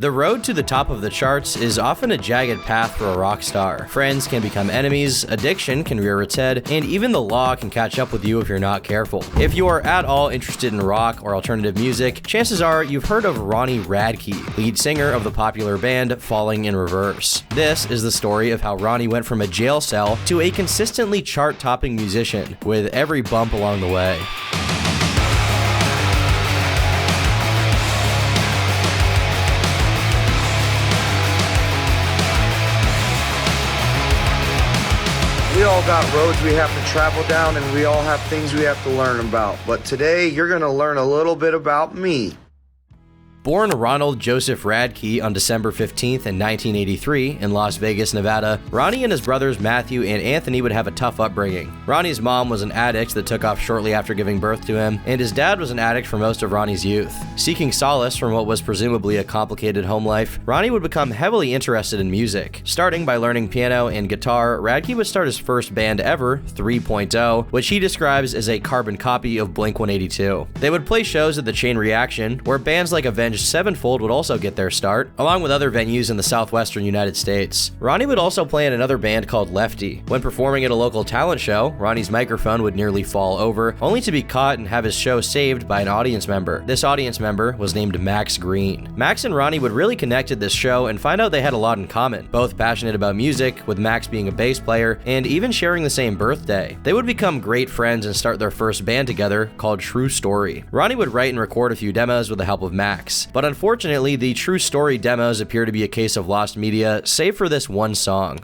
The road to the top of the charts is often a jagged path for a rock star. Friends can become enemies, addiction can rear its head, and even the law can catch up with you if you're not careful. If you are at all interested in rock or alternative music, chances are you've heard of Ronnie Radke, lead singer of the popular band Falling in Reverse. This is the story of how Ronnie went from a jail cell to a consistently chart-topping musician, with every bump along the way. We all got roads we have to travel down, and we all have things we have to learn about. But today, you're going to learn a little bit about me. Born Ronald Joseph Radke on December 15th in 1983 in Las Vegas, Nevada, Ronnie and his brothers Matthew and Anthony would have a tough upbringing. Ronnie's mom was an addict that took off shortly after giving birth to him, and his dad was an addict for most of Ronnie's youth. Seeking solace from what was presumably a complicated home life, Ronnie would become heavily interested in music. Starting by learning piano and guitar, Radke would start his first band ever, 3.0, which he describes as a carbon copy of Blink-182. They would play shows at the Chain Reaction, where bands like Avenged Sevenfold would also get their start, along with other venues in the southwestern United States. Ronnie would also play in another band called Lefty. When performing at a local talent show, Ronnie's microphone would nearly fall over, only to be caught and have his show saved by an audience member. This audience member was named Max Green. Max and Ronnie would really connect at this show and find out they had a lot in common, both passionate about music, with Max being a bass player, and even sharing the same birthday. They would become great friends and start their first band together called True Story. Ronnie would write and record a few demos with the help of Max, but unfortunately, the True Story demos appear to be a case of lost media, save for this one song.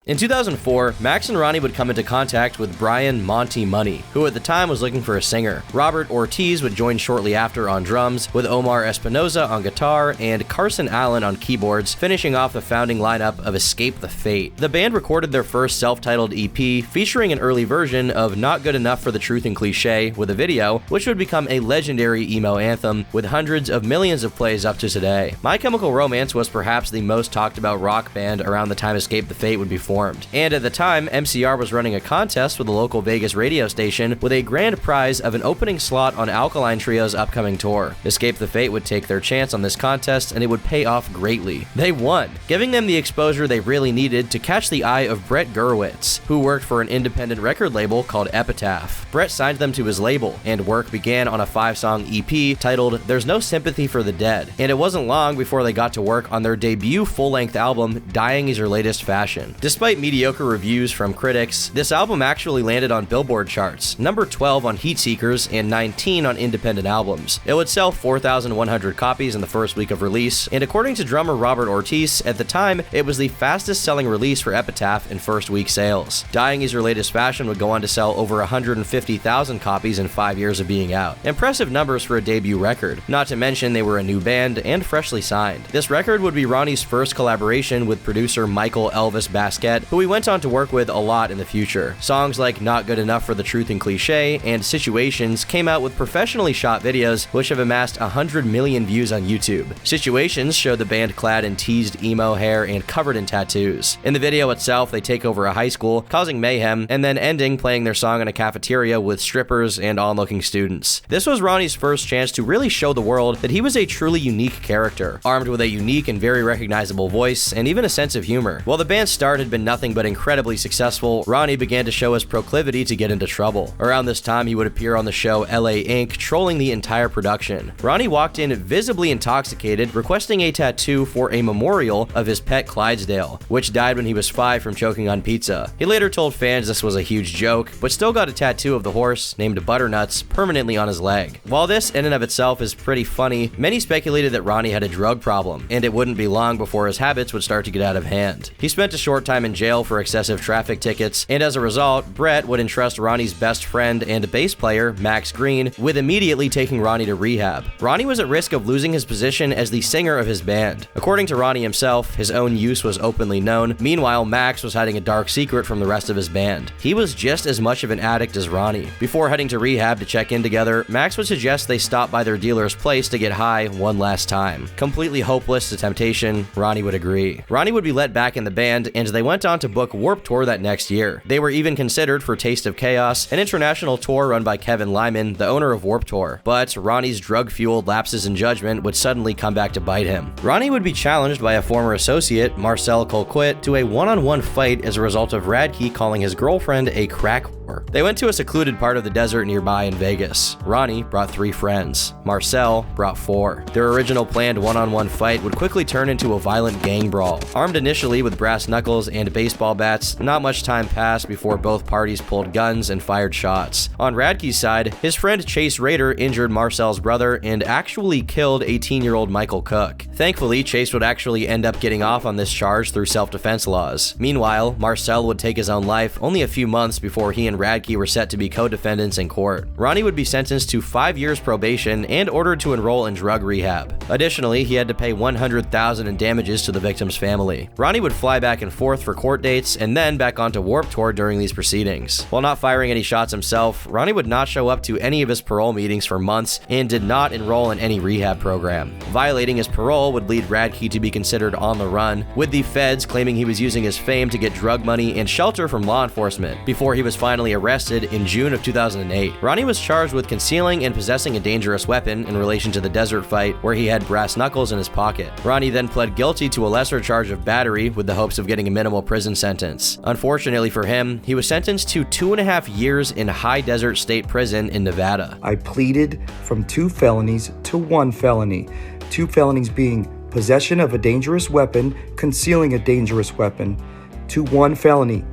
In 2004, Max and Ronnie would come into contact with Brian Monty Money, who at the time was looking for a singer. Robert Ortiz would join shortly after on drums, with Omar Espinoza on guitar and Carson Allen on keyboards, finishing off the founding lineup of Escape the Fate. The band recorded their first self-titled EP, featuring an early version of Not Good Enough for the Truth and Cliche, with a video, which would become a legendary emo anthem, with hundreds of millions of plays up to today. My Chemical Romance was perhaps the most talked about rock band around the time Escape the Fate would be formed. And at the time, MCR was running a contest with a local Vegas radio station with a grand prize of an opening slot on Alkaline Trio's upcoming tour. Escape the Fate would take their chance on this contest, and it would pay off greatly. They won, giving them the exposure they really needed to catch the eye of Brett Gurewitz, who worked for an independent record label called Epitaph. Brett signed them to his label, and work began on a 5-song EP titled There's No Sympathy for the Dead, and it wasn't long before they got to work on their debut full-length album, Dying Is Your Latest Fashion. Despite mediocre reviews from critics, this album actually landed on Billboard charts, number 12 on Heatseekers and 19 on independent albums. It would sell 4,100 copies in the first week of release, and according to drummer Robert Ortiz, at the time, it was the fastest-selling release for Epitaph in first-week sales. Dying Is Your Latest Fashion would go on to sell over 150,000 copies in 5 years of being out. Impressive numbers for a debut record, not to mention they were a new band and freshly signed. This record would be Ronnie's first collaboration with producer Michael Elvis Basquette, who he went on to work with a lot in the future. Songs like Not Good Enough for the Truth and Cliche and Situations came out with professionally shot videos which have amassed 100 million views on YouTube. Situations showed the band clad in teased emo hair and covered in tattoos. In the video itself, they take over a high school, causing mayhem, and then ending playing their song in a cafeteria with strippers and onlooking students. This was Ronnie's first chance to really show the world that he was a truly unique character, armed with a unique and very recognizable voice and even a sense of humor. While the band's start had been nothing but incredibly successful, Ronnie began to show his proclivity to get into trouble. Around this time, he would appear on the show LA Inc., trolling the entire production. Ronnie walked in visibly intoxicated, requesting a tattoo for a memorial of his pet Clydesdale, which died when he was 5 from choking on pizza. He later told fans this was a huge joke, but still got a tattoo of the horse, named Butternuts, permanently on his leg. While this in and of itself is pretty funny, many speculated that Ronnie had a drug problem, and it wouldn't be long before his habits would start to get out of hand. He spent a short time in jail for excessive traffic tickets, and as a result, Brett would entrust Ronnie's best friend and bass player, Max Green, with immediately taking Ronnie to rehab. Ronnie was at risk of losing his position as the singer of his band. According to Ronnie himself, his own use was openly known. Meanwhile, Max was hiding a dark secret from the rest of his band. He was just as much of an addict as Ronnie. Before heading to rehab to check in together, Max would suggest they stop by their dealer's place to get high one last time. Completely hopeless to temptation, Ronnie would agree. Ronnie would be let back in the band, and they went went on to book Warped Tour that next year. They were even considered for Taste of Chaos, an international tour run by Kevin Lyman, the owner of Warped Tour. But Ronnie's drug-fueled lapses in judgment would suddenly come back to bite him. Ronnie would be challenged by a former associate, Marcel Colquitt, to a one-on-one fight as a result of Radke calling his girlfriend a crack whore. They went to a secluded part of the desert nearby in Vegas. Ronnie brought 3 friends. Marcel brought 4. Their original planned one-on-one fight would quickly turn into a violent gang brawl. Armed initially with brass knuckles and baseball bats, not much time passed before both parties pulled guns and fired shots. On Radke's side, his friend Chase Rader injured Marcel's brother and actually killed 18-year-old Michael Cook. Thankfully, Chase would actually end up getting off on this charge through self-defense laws. Meanwhile, Marcel would take his own life only a few months before he and Radke were set to be co-defendants in court. Ronnie would be sentenced to 5 years probation and ordered to enroll in drug rehab. Additionally, he had to pay $100,000 in damages to the victim's family. Ronnie would fly back and forth for court dates and then back onto Warped Tour during these proceedings. While not firing any shots himself, Ronnie would not show up to any of his parole meetings for months and did not enroll in any rehab program. Violating his parole would lead Radke to be considered on the run, with the feds claiming he was using his fame to get drug money and shelter from law enforcement, before he was finally arrested in June of 2008. Ronnie was charged with concealing and possessing a dangerous weapon in relation to the desert fight, where he had brass knuckles in his pocket. Ronnie then pled guilty to a lesser charge of battery with the hopes of getting a minimal prison sentence. Unfortunately for him, he was sentenced to 2.5 years in High Desert State Prison in Nevada. I pleaded from 2 felonies to 1 felony. 2 felonies being possession of a dangerous weapon, concealing a dangerous weapon, to 1 felony,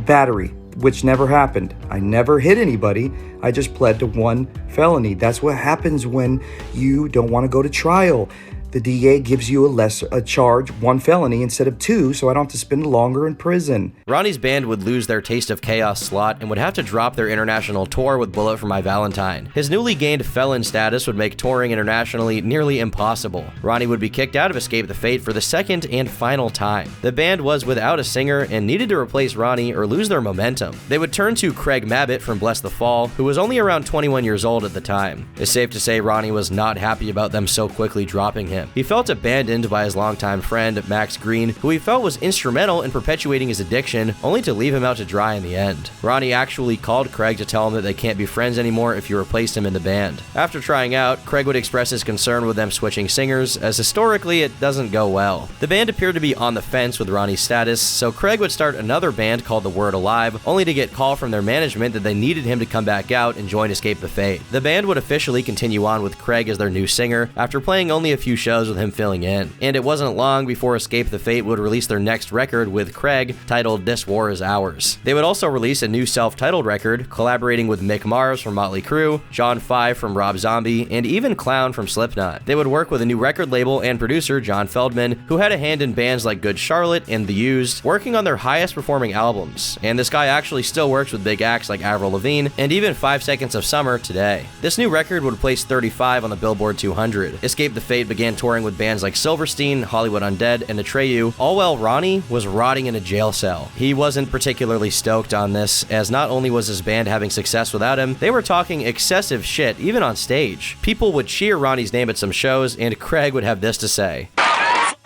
battery, which never happened. I never hit anybody. I just pled to 1 felony. That's what happens when you don't want to go to trial. The DA gives you a charge, 1 felony instead of 2, so I don't have to spend longer in prison. Ronnie's band would lose their Taste of Chaos slot and would have to drop their international tour with Bullet for My Valentine. His newly gained felon status would make touring internationally nearly impossible. Ronnie would be kicked out of Escape the Fate for the second and final time. The band was without a singer and needed to replace Ronnie or lose their momentum. They would turn to Craig Mabbitt from Bless the Fall, who was only around 21 years old at the time. It's safe to say Ronnie was not happy about them so quickly dropping him. He felt abandoned by his longtime friend, Max Green, who he felt was instrumental in perpetuating his addiction, only to leave him out to dry in the end. Ronnie actually called Craig to tell him that they can't be friends anymore if he replaced him in the band. After trying out, Craig would express his concern with them switching singers, as historically it doesn't go well. The band appeared to be on the fence with Ronnie's status, so Craig would start another band called The Word Alive, only to get call from their management that they needed him to come back out and join Escape the Fate. The band would officially continue on with Craig as their new singer, after playing only a few shows with him filling in. And it wasn't long before Escape the Fate would release their next record with Craig, titled This War Is Ours. They would also release a new self-titled record, collaborating with Mick Mars from Motley Crue, John Five from Rob Zombie, and even Clown from Slipknot. They would work with a new record label and producer, John Feldman, who had a hand in bands like Good Charlotte and The Used, working on their highest performing albums. And this guy actually still works with big acts like Avril Lavigne and even 5 Seconds of Summer today. This new record would place 35 on the Billboard 200. Escape the Fate began touring with bands like Silverstein, Hollywood Undead, and Atreyu, all while Ronnie was rotting in a jail cell. He wasn't particularly stoked on this, as not only was his band having success without him, they were talking excessive shit even on stage. People would cheer Ronnie's name at some shows, and Craig would have this to say.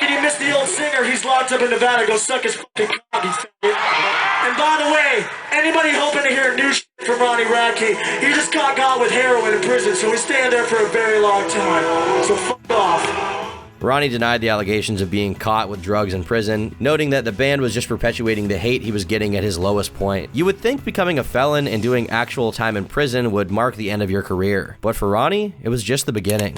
You missed the old singer, he's locked up in Nevada, go suck his fucking cock, you faggot. And by the way, anybody hoping to hear new shit from Ronnie Radke, he just got with heroin in prison, so he's staying there for a very long time. So fuck off. Ronnie denied the allegations of being caught with drugs in prison, noting that the band was just perpetuating the hate he was getting at his lowest point. You would think becoming a felon and doing actual time in prison would mark the end of your career, but for Ronnie, it was just the beginning.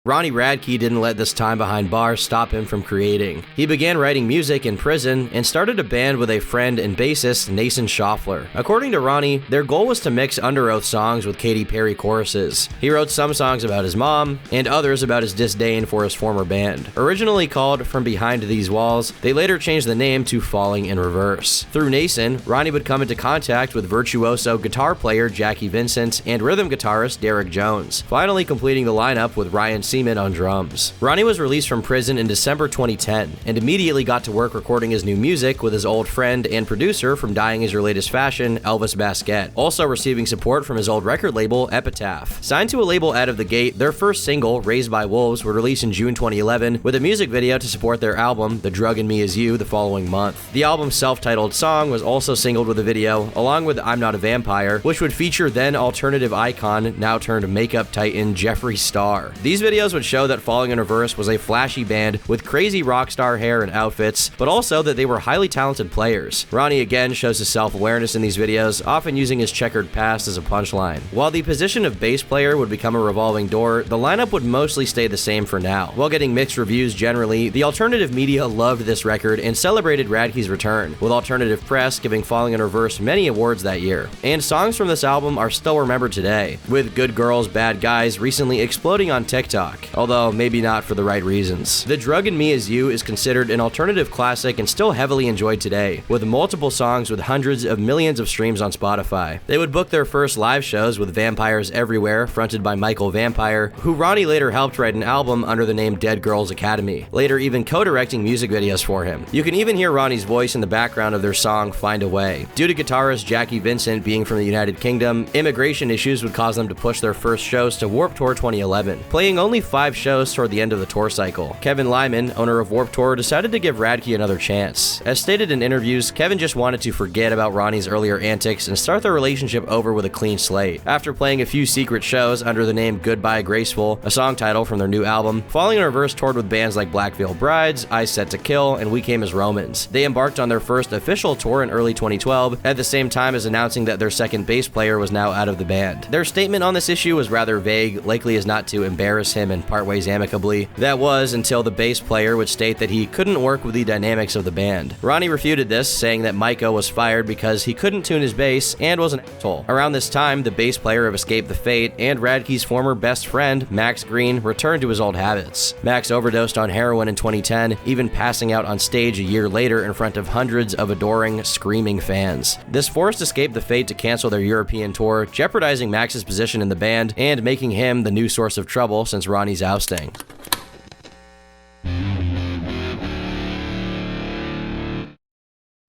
Ronnie Radke didn't let this time behind bars stop him from creating. He began writing music in prison and started a band with a friend and bassist, Nason Schaffler. According to Ronnie, their goal was to mix Under Oath songs with Katy Perry choruses. He wrote some songs about his mom, and others about his disdain for his former band. Originally called From Behind These Walls, they later changed the name to Falling in Reverse. Through Nason, Ronnie would come into contact with virtuoso guitar player Jackie Vincent and rhythm guitarist Derek Jones, finally completing the lineup with Ryan Seymour Seaman on drums. Ronnie was released from prison in December 2010 and immediately got to work recording his new music with his old friend and producer from Dying Is Your Latest Fashion, Elvis Basquet, also receiving support from his old record label, Epitaph. Signed to a label out of the gate, their first single, Raised by Wolves, would release in June 2011 with a music video to support their album, The Drug in Me Is You, the following month. The album's self-titled song was also singled with a video, along with I'm Not a Vampire, which would feature then alternative icon, now turned makeup titan, Jeffree Star. These videos would show that Falling in Reverse was a flashy band with crazy rock star hair and outfits, but also that they were highly talented players. Ronnie again shows his self-awareness in these videos, often using his checkered past as a punchline. While the position of bass player would become a revolving door, the lineup would mostly stay the same for now. While getting mixed reviews generally, the alternative media loved this record and celebrated Radke's return, with alternative press giving Falling in Reverse many awards that year. And songs from this album are still remembered today, with Good Girls, Bad Guys recently exploding on TikTok, although maybe not for the right reasons. The Drug in Me Is You is considered an alternative classic and still heavily enjoyed today, with multiple songs with hundreds of millions of streams on Spotify. They would book their first live shows with Vampires Everywhere, fronted by Michael Vampire, who Ronnie later helped write an album under the name Dead Girls Academy, later even co-directing music videos for him. You can even hear Ronnie's voice in the background of their song Find a Way. Due to guitarist Jackie Vincent being from the United Kingdom, immigration issues would cause them to push their first shows to Warped Tour 2011, playing only 5 shows toward the end of the tour cycle. Kevin Lyman, owner of Warped Tour, decided to give Radke another chance. As stated in interviews, Kevin just wanted to forget about Ronnie's earlier antics and start their relationship over with a clean slate. After playing a few secret shows under the name Goodbye Graceful, a song title from their new album, Falling in Reverse toured with bands like Black Veil Brides, Eyes Set to Kill, and We Came as Romans. They embarked on their first official tour in early 2012, at the same time as announcing that their second bass player was now out of the band. Their statement on this issue was rather vague, likely as not to embarrass him and part ways amicably. That was until the bass player would state that he couldn't work with the dynamics of the band. Ronnie refuted this, saying that Micah was fired because he couldn't tune his bass and was an asshole. Around this time, the bass player of Escape the Fate and Radke's former best friend, Max Green, returned to his old habits. Max overdosed on heroin in 2010, even passing out on stage a year later in front of hundreds of adoring, screaming fans. This forced Escape the Fate to cancel their European tour, jeopardizing Max's position in the band and making him the new source of trouble since Ronnie's ousting.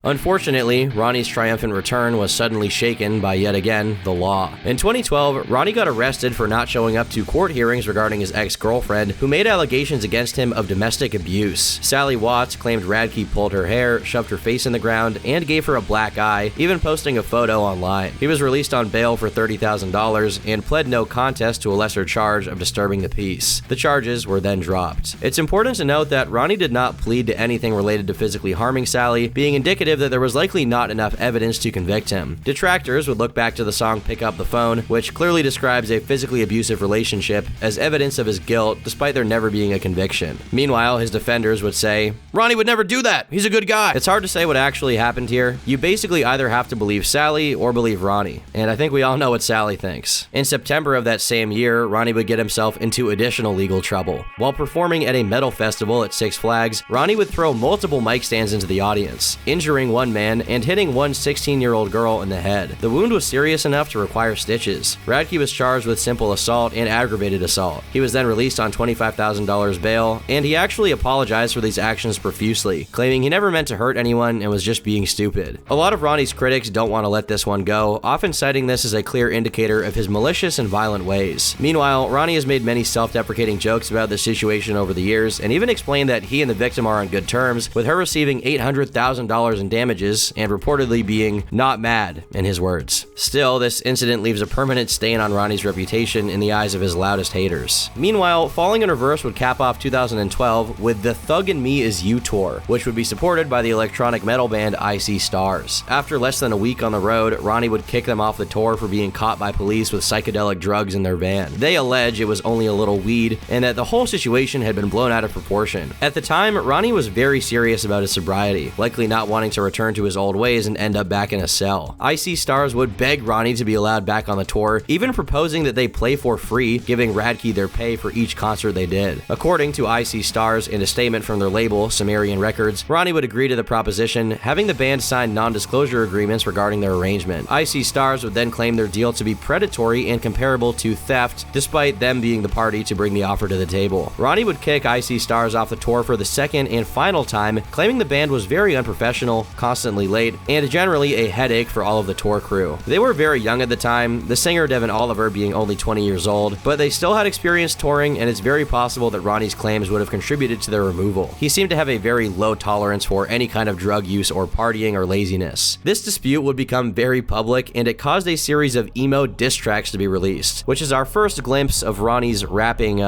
Unfortunately, Ronnie's triumphant return was suddenly shaken by, yet again, the law. In 2012, Ronnie got arrested for not showing up to court hearings regarding his ex-girlfriend, who made allegations against him of domestic abuse. Sally Watts claimed Radke pulled her hair, shoved her face in the ground, and gave her a black eye, even posting a photo online. He was released on bail for $30,000 and pled no contest to a lesser charge of disturbing the peace. The charges were then dropped. It's important to note that Ronnie did not plead to anything related to physically harming Sally, being indicative that there was likely not enough evidence to convict him. Detractors would look back to the song Pick Up the Phone, which clearly describes a physically abusive relationship, as evidence of his guilt, despite there never being a conviction. Meanwhile, his defenders would say, "Ronnie would never do that! He's a good guy!" It's hard to say what actually happened here. You basically either have to believe Sally or believe Ronnie, and I think we all know what Sally thinks. In September of that same year, Ronnie would get himself into additional legal trouble. While performing at a metal festival at Six Flags, Ronnie would throw multiple mic stands into the audience, injuring one man and hitting one 16-year-old girl in the head. The wound was serious enough to require stitches. Radke was charged with simple assault and aggravated assault. He was then released on $25,000 bail, and he actually apologized for these actions profusely, claiming he never meant to hurt anyone and was just being stupid. A lot of Ronnie's critics don't want to let this one go, often citing this as a clear indicator of his malicious and violent ways. Meanwhile, Ronnie has made many self-deprecating jokes about the situation over the years, and even explained that he and the victim are on good terms, with her receiving $800,000 in damages and reportedly being not mad, in his words. Still, this incident leaves a permanent stain on Ronnie's reputation in the eyes of his loudest haters. Meanwhile, Falling in Reverse would cap off 2012 with the Thug in Me Is You tour, which would be supported by the electronic metal band IC Stars. After less than a week on the road, Ronnie would kick them off the tour for being caught by police with psychedelic drugs in their van. They allege it was only a little weed, and that the whole situation had been blown out of proportion. At the time, Ronnie was very serious about his sobriety, likely not wanting to to return to his old ways and end up back in a cell. IC Stars would beg Ronnie to be allowed back on the tour, even proposing that they play for free, giving Radke their pay for each concert they did. According to IC Stars, in a statement from their label, Sumerian Records, Ronnie would agree to the proposition, having the band sign non-disclosure agreements regarding their arrangement. IC Stars would then claim their deal to be predatory and comparable to theft, despite them being the party to bring the offer to the table. Ronnie would kick IC Stars off the tour for the second and final time, claiming the band was very unprofessional, constantly late, and generally a headache for all of the tour crew. They were very young at the time, the singer Devin Oliver being only 20 years old, but they still had experience touring, and it's very possible that Ronnie's claims would have contributed to their removal. He seemed to have a very low tolerance for any kind of drug use or partying or laziness. This dispute would become very public, and it caused a series of emo diss tracks to be released, which is our first glimpse of Ronnie's rapping,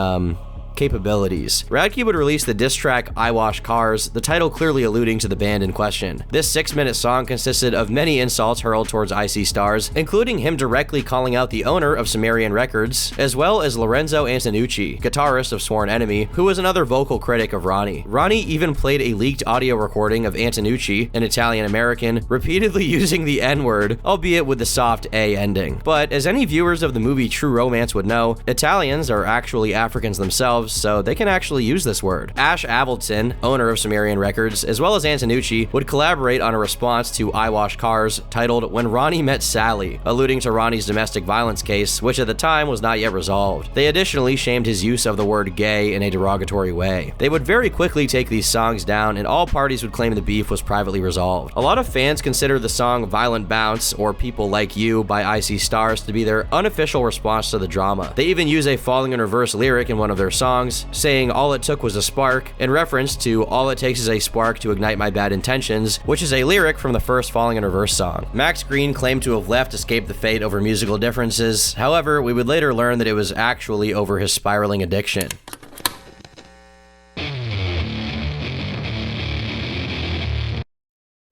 capabilities. Radke would release the diss track I Wash Cars, the title clearly alluding to the band in question. This 6-minute song consisted of many insults hurled towards IC Stars, including him directly calling out the owner of Sumerian Records, as well as Lorenzo Antonucci, guitarist of Sworn Enemy, who was another vocal critic of Ronnie. Ronnie even played a leaked audio recording of Antonucci, an Italian-American, repeatedly using the N-word, albeit with the soft A ending. But as any viewers of the movie True Romance would know, Italians are actually Africans themselves, so they can actually use this word. Ash Avildsen, owner of Sumerian Records, as well as Antonucci, would collaborate on a response to I Wash Cars titled When Ronnie Met Sally, alluding to Ronnie's domestic violence case, which at the time was not yet resolved. They additionally shamed his use of the word gay in a derogatory way. They would very quickly take these songs down, and all parties would claim the beef was privately resolved. A lot of fans consider the song Violent Bounce or People Like You by IC Stars to be their unofficial response to the drama. They even use a falling in reverse lyric in one of their songs, saying all it took was a spark, in reference to all it takes is a spark to ignite my bad intentions, which is a lyric from the first Falling in Reverse song. Max Green claimed to have left Escape the Fate over musical differences. However, we would later learn that it was actually over his spiraling addiction.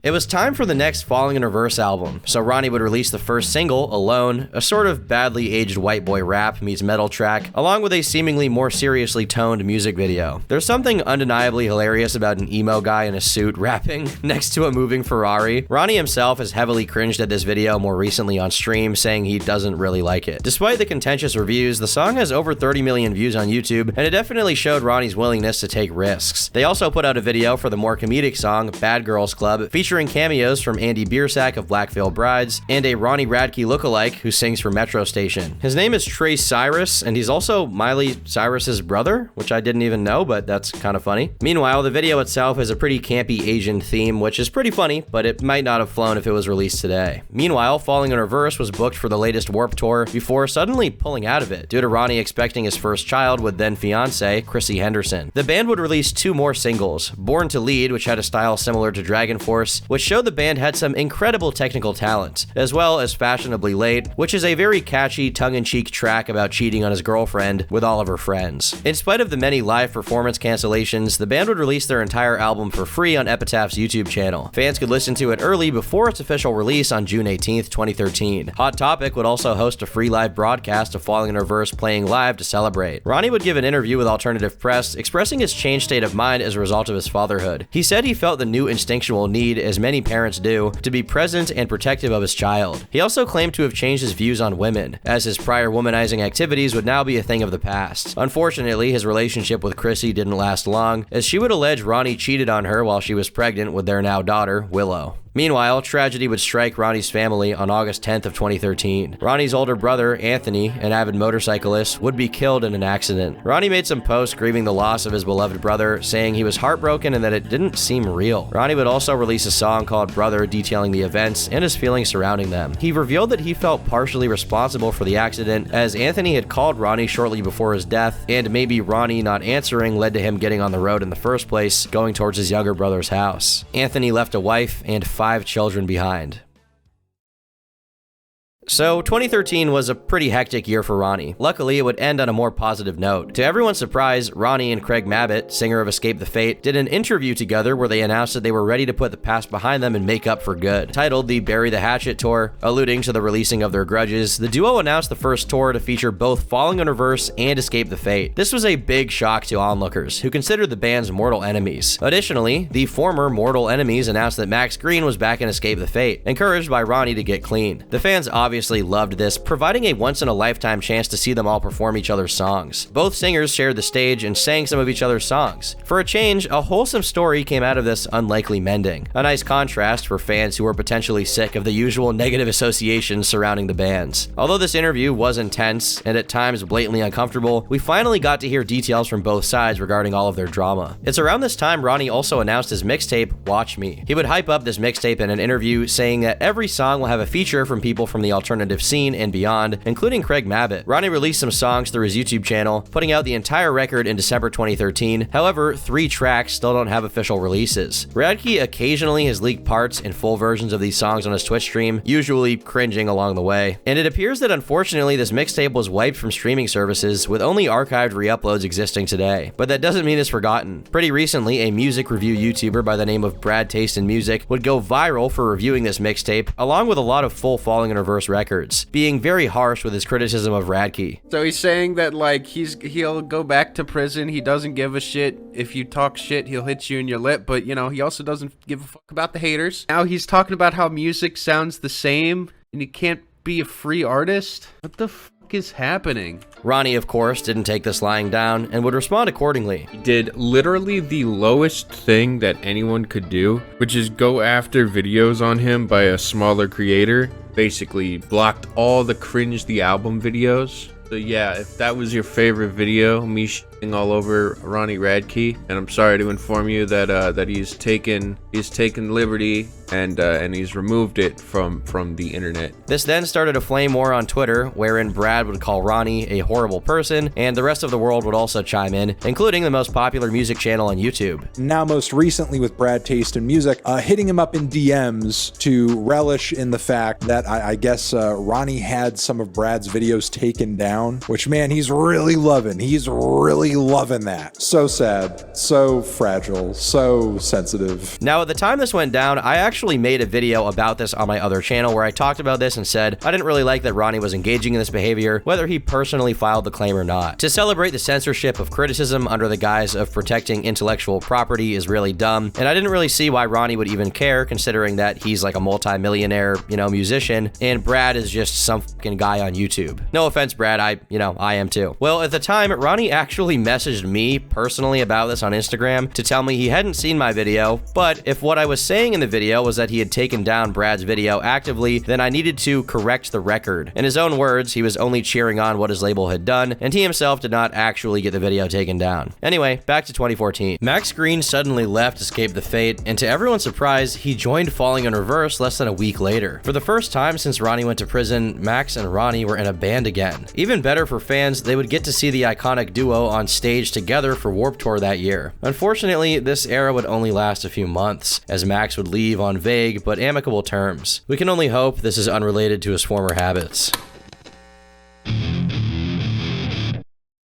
It was time for the next Falling in Reverse album, so Ronnie would release the first single, Alone, a sort of badly aged white boy rap meets metal track, along with a seemingly more seriously toned music video. There's something undeniably hilarious about an emo guy in a suit rapping next to a moving Ferrari. Ronnie himself has heavily cringed at this video more recently on stream, saying he doesn't really like it. Despite the contentious reviews, the song has over 30 million views on YouTube, and it definitely showed Ronnie's willingness to take risks. They also put out a video for the more comedic song, Bad Girls Club, featuring cameos from Andy Biersack of Black Veil Brides and a Ronnie Radke lookalike who sings for Metro Station. His name is Trace Cyrus, and he's also Miley Cyrus's brother, which I didn't even know, but that's kind of funny. Meanwhile, the video itself has a pretty campy Asian theme, which is pretty funny, but it might not have flown if it was released today. Meanwhile, Falling in Reverse was booked for the latest Warped Tour before suddenly pulling out of it, due to Ronnie expecting his first child with then-fiancé, Chrissy Henderson. The band would release 2 more singles, Born to Lead, which had a style similar to Dragon Force, which showed the band had some incredible technical talent, as well as Fashionably Late, which is a very catchy, tongue-in-cheek track about cheating on his girlfriend with all of her friends. In spite of the many live performance cancellations, the band would release their entire album for free on Epitaph's YouTube channel. Fans could listen to it early before its official release on June 18th, 2013. Hot Topic would also host a free live broadcast of Falling in Reverse playing live to celebrate. Ronnie would give an interview with Alternative Press, expressing his changed state of mind as a result of his fatherhood. He said he felt the new instinctual need, as many parents do, to be present and protective of his child. He also claimed to have changed his views on women, as his prior womanizing activities would now be a thing of the past. Unfortunately, his relationship with Chrissy didn't last long, as she would allege Ronnie cheated on her while she was pregnant with their now daughter, Willow. Meanwhile, tragedy would strike Ronnie's family on August 10th of 2013. Ronnie's older brother, Anthony, an avid motorcyclist, would be killed in an accident. Ronnie made some posts grieving the loss of his beloved brother, saying he was heartbroken and that it didn't seem real. Ronnie would also release a song called Brother detailing the events and his feelings surrounding them. He revealed that he felt partially responsible for the accident, as Anthony had called Ronnie shortly before his death, and maybe Ronnie not answering led to him getting on the road in the first place, going towards his younger brother's house. Anthony left a wife and 5 children behind. So 2013 was a pretty hectic year for Ronnie. Luckily, it would end on a more positive note. To everyone's surprise, Ronnie and Craig Mabbitt, singer of Escape the Fate, did an interview together where they announced that they were ready to put the past behind them and make up for good. Titled the Bury the Hatchet Tour, alluding to the releasing of their grudges, the duo announced the first tour to feature both Falling in Reverse and Escape the Fate. This was a big shock to onlookers, who considered the band's mortal enemies. Additionally, the former mortal enemies announced that Max Green was back in Escape the Fate, encouraged by Ronnie to get clean. The fans obviously loved this, providing a once-in-a-lifetime chance to see them all perform each other's songs. Both singers shared the stage and sang some of each other's songs. For a change, a wholesome story came out of this unlikely mending. A nice contrast for fans who were potentially sick of the usual negative associations surrounding the bands. Although this interview was intense and at times blatantly uncomfortable, we finally got to hear details from both sides regarding all of their drama. It's around this time Ronnie also announced his mixtape, Watch Me. He would hype up this mixtape in an interview, saying that every song will have a feature from people from the alternative scene and beyond, including Craig Mabbitt. Ronnie released some songs through his YouTube channel, putting out the entire record in December 2013. However, 3 tracks still don't have official releases. Radke occasionally has leaked parts and full versions of these songs on his Twitch stream, usually cringing along the way. And it appears that unfortunately this mixtape was wiped from streaming services, with only archived re-uploads existing today. But that doesn't mean it's forgotten. Pretty recently, a music review YouTuber by the name of Brad Taste in Music would go viral for reviewing this mixtape, along with a lot of full Falling in Reverse records, being very harsh with his criticism of Radke. So he's saying that like he'll go back to prison, he doesn't give a shit. If you talk shit, he'll hit you in your lip, but you know, he also doesn't give a fuck about the haters. Now he's talking about how music sounds the same and you can't be a free artist. What the fuck is happening? Ronnie, of course, didn't take this lying down and would respond accordingly. He did literally the lowest thing that anyone could do, which is go after videos on him by a smaller creator. Basically blocked all the Cringe the Album videos. So yeah, if that was your favorite video, me shitting all over Ronnie Radke, and I'm sorry to inform you that that he's taken liberty and he's removed it from the internet. This then started a flame war on Twitter, wherein Brad would call Ronnie a horrible person, and the rest of the world would also chime in, including the most popular music channel on YouTube. Now most recently with Brad Taste in Music, hitting him up in DMs to relish in the fact that I guess Ronnie had some of Brad's videos taken down, which man, he's really loving. He's really loving that. So sad, so fragile, so sensitive. Now at the time this went down, I actually made a video about this on my other channel where I talked about this and said I didn't really like that Ronnie was engaging in this behavior, whether he personally filed the claim or not. To celebrate the censorship of criticism under the guise of protecting intellectual property is really dumb, and I didn't really see why Ronnie would even care, considering that he's like a multi-millionaire, musician, and Brad is just some fucking guy on YouTube. No offense, Brad, I am too. Well, at the time, Ronnie actually messaged me personally about this on Instagram to tell me he hadn't seen my video, but if what I was saying in the video was that he had taken down Brad's video actively, then I needed to correct the record. In his own words, he was only cheering on what his label had done, and he himself did not actually get the video taken down. Anyway, back to 2014. Max Green suddenly left Escape the Fate, and to everyone's surprise, he joined Falling in Reverse less than a week later. For the first time since Ronnie went to prison, Max and Ronnie were in a band again. Even better for fans, they would get to see the iconic duo on stage together for Warped Tour that year. Unfortunately, this era would only last a few months, as Max would leave on vague but amicable terms. We can only hope this is unrelated to his former habits.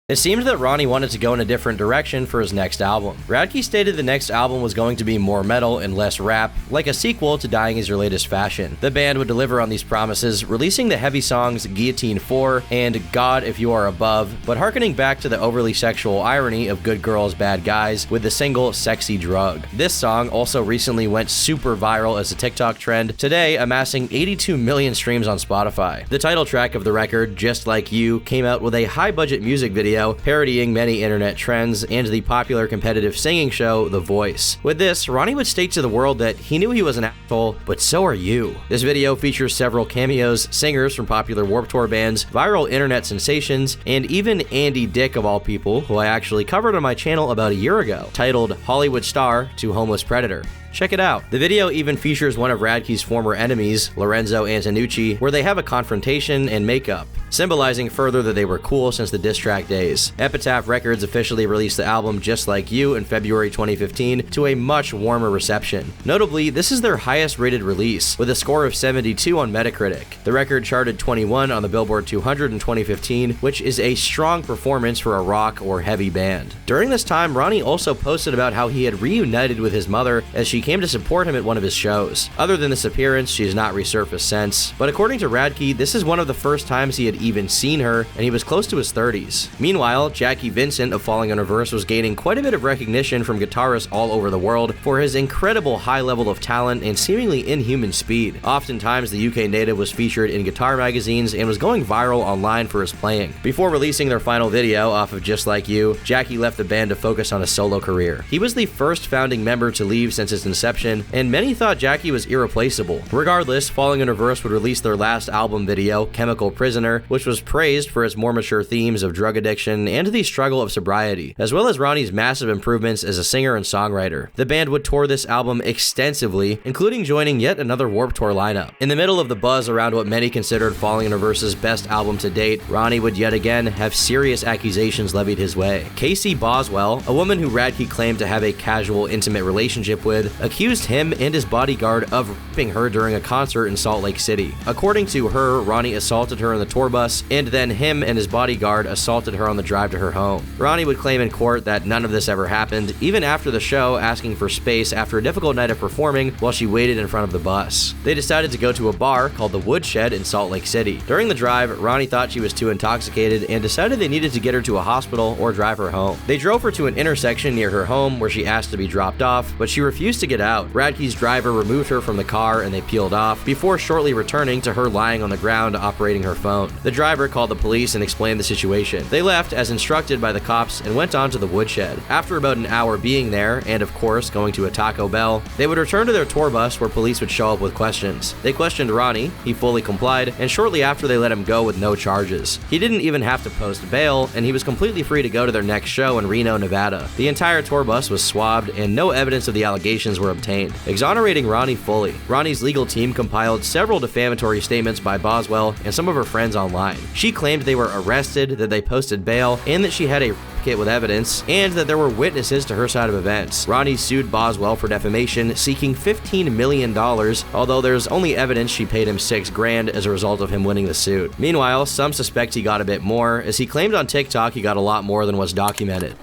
It seemed that Ronnie wanted to go in a different direction for his next album. Radke stated the next album was going to be more metal and less rap, like a sequel to Dying Is Your Latest Fashion. The band would deliver on these promises, releasing the heavy songs Guillotine 4 and God If You Are Above, but hearkening back to the overly sexual irony of Good Girls, Bad Guys with the single Sexy Drug. This song also recently went super viral as a TikTok trend, today amassing 82 million streams on Spotify. The title track of the record, Just Like You, came out with a high-budget music video parodying many internet trends and the popular competitive singing show The Voice. With this, Ronnie would state to the world that he knew he was an asshole, but so are you. This video features several cameos, singers from popular Warped Tour bands, viral internet sensations, and even Andy Dick of all people, who I actually covered on my channel about a year ago, titled Hollywood Star to Homeless Predator. Check it out. The video even features one of Radke's former enemies, Lorenzo Antonucci, where they have a confrontation and make up. symbolizing further that they were cool since the diss track days. Epitaph Records officially released the album Just Like You in February 2015 to a much warmer reception. Notably, this is their highest rated release, with a score of 72 on Metacritic. The record charted 21 on the Billboard 200 in 2015, which is a strong performance for a rock or heavy band. During this time, Ronnie also posted about how he had reunited with his mother as she came to support him at one of his shows. Other than this appearance, she has not resurfaced since, but according to Radke, this is one of the first times he had even seen her, and he was close to his 30s. Meanwhile, Jackie Vincent of Falling in Reverse was gaining quite a bit of recognition from guitarists all over the world for his incredible high level of talent and seemingly inhuman speed. Oftentimes, the UK native was featured in guitar magazines and was going viral online for his playing. Before releasing their final video off of Just Like You, Jackie left the band to focus on a solo career. He was the first founding member to leave since its inception, and many thought Jackie was irreplaceable. Regardless, Falling in Reverse would release their last album video, Chemical Prisoner, which was praised for its more mature themes of drug addiction and the struggle of sobriety, as well as Ronnie's massive improvements as a singer and songwriter. The band would tour this album extensively, including joining yet another Warped Tour lineup. In the middle of the buzz around what many considered Falling in Reverse's best album to date, Ronnie would yet again have serious accusations levied his way. Casey Boswell, a woman who Radke claimed to have a casual, intimate relationship with, accused him and his bodyguard of raping her during a concert in Salt Lake City. According to her, Ronnie assaulted her in the tour bus, and then him and his bodyguard assaulted her on the drive to her home. Ronnie would claim in court that none of this ever happened, even after the show, asking for space after a difficult night of performing while she waited in front of the bus. They decided to go to a bar called the Woodshed in Salt Lake City. During the drive, Ronnie thought she was too intoxicated and decided they needed to get her to a hospital or drive her home. They drove her to an intersection near her home where she asked to be dropped off, but she refused to get out. Radke's driver removed her from the car and they peeled off, before shortly returning to her lying on the ground operating her phone. The driver called the police and explained the situation. They left as instructed by the cops and went on to the Woodshed. After about an hour being there, and of course going to a Taco Bell, they would return to their tour bus where police would show up with questions. They questioned Ronnie, he fully complied, and shortly after they let him go with no charges. He didn't even have to post bail, and he was completely free to go to their next show in Reno, Nevada. The entire tour bus was swabbed, and no evidence of the allegations were obtained, exonerating Ronnie fully. Ronnie's legal team compiled several defamatory statements by Boswell and some of her friends online. She claimed they were arrested, that they posted bail, and that she had a kit with evidence, and that there were witnesses to her side of events. Ronnie sued Boswell for defamation, seeking $15 million, although there's only evidence she paid him $6 grand as a result of him winning the suit. Meanwhile, some suspect he got a bit more, as he claimed on TikTok he got a lot more than was documented.